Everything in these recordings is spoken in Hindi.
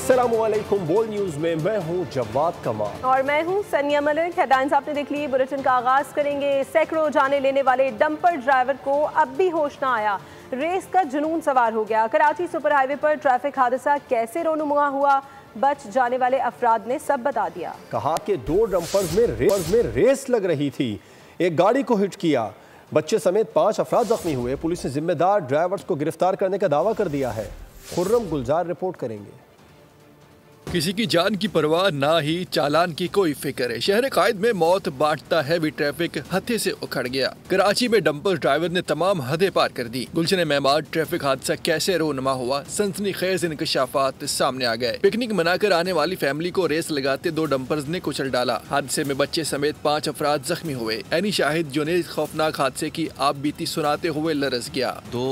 अस्सलामुअलैकुम। बोल न्यूज में मैं हूं जवाद कमाल और मैं हूं सनिया मलिक। हेडलाइंस आपने देख ली। बुलेटिन का आगाज करेंगे। सैकड़ों जाने लेने वाले डंपर ड्राइवर को अब भी होश ना आया। रेस का जुनून सवार हो गया। कराची सुपर हाईवे पर ट्रैफिक हादसा कैसे रोनुमा हुआ, बच जाने वाले अफराद ने सब बता दिया। कहा कि दो डंपर्स में रेस लग रही थी, एक गाड़ी को हिट किया, बच्चे समेत 5 अफराद जख्मी हुए। पुलिस ने जिम्मेदार ड्राइवर्स को गिरफ्तार करने का दावा कर दिया है। खुर्रम गुलजार रिपोर्ट करेंगे। किसी की जान की परवाह ना ही चालान की कोई फिक्र है। शहर कायद में मौत बांटता है भी ट्रैफिक हथे से उखड़ गया। कराची में डंपर ड्राइवर ने तमाम हदें पार कर दी। गुलशन मेहमान ट्रैफिक हादसा कैसे रोनमा हुआ, सनसनीखेज इंकशाफात सामने आ गए। पिकनिक मनाकर आने वाली फैमिली को रेस लगाते 2 डंपर्स ने कुचल डाला। हादसे में बच्चे समेत 5 अफराद जख्मी हुए। एनी शाहिद जुनेद खौफनाक हादसे की आप बीती सुनाते हुए लरस गया। 2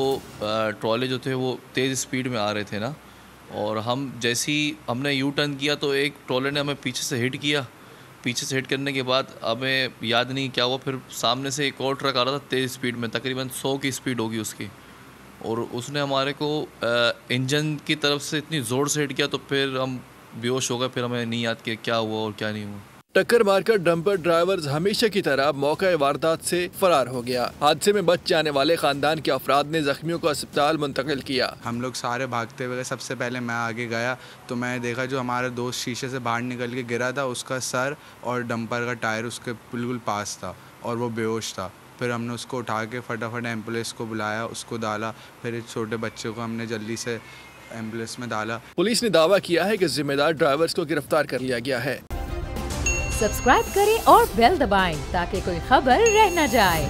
ट्रॉले जो थे वो तेज स्पीड में आ रहे थे ना, और हम जैसे ही हमने यू टर्न किया तो एक ट्रॉले ने हमें पीछे से हिट किया। पीछे से हिट करने के बाद हमें याद नहीं क्या हुआ, फिर सामने से एक और ट्रक आ रहा था तेज़ स्पीड में, तकरीबन 100 की स्पीड होगी उसकी, और उसने हमारे को इंजन की तरफ से इतनी ज़ोर से हिट किया तो फिर हम बेहोश हो गए। फिर हमें नहीं याद किया क्या हुआ और क्या नहीं हुआ। टक्कर मारकर डंपर ड्राइवर हमेशा की तरह मौका वारदात से फरार हो गया। हादसे में बच जाने वाले खानदान के अफराद ने जख्मियों को अस्पताल मुंतकिल किया। हम लोग सारे भागते हुए, सबसे पहले मैं आगे गया तो मैं देखा जो हमारा दोस्त शीशे से बाहर निकल के गिरा था, उसका सर और डंपर का टायर उसके बिल्कुल पास था और वो बेहोश था। फिर हमने उसको उठा के फटाफट एम्बुलेंस को बुलाया, उसको डाला। फिर एक छोटे बच्चे को हमने जल्दी से एम्बुलेंस में डाला। पुलिस ने दावा किया है कि जिम्मेदार ड्राइवर्स को गिरफ्तार कर लिया गया है। सब्सक्राइब करें और बेल दबाएं ताकि कोई खबर रह न जाए।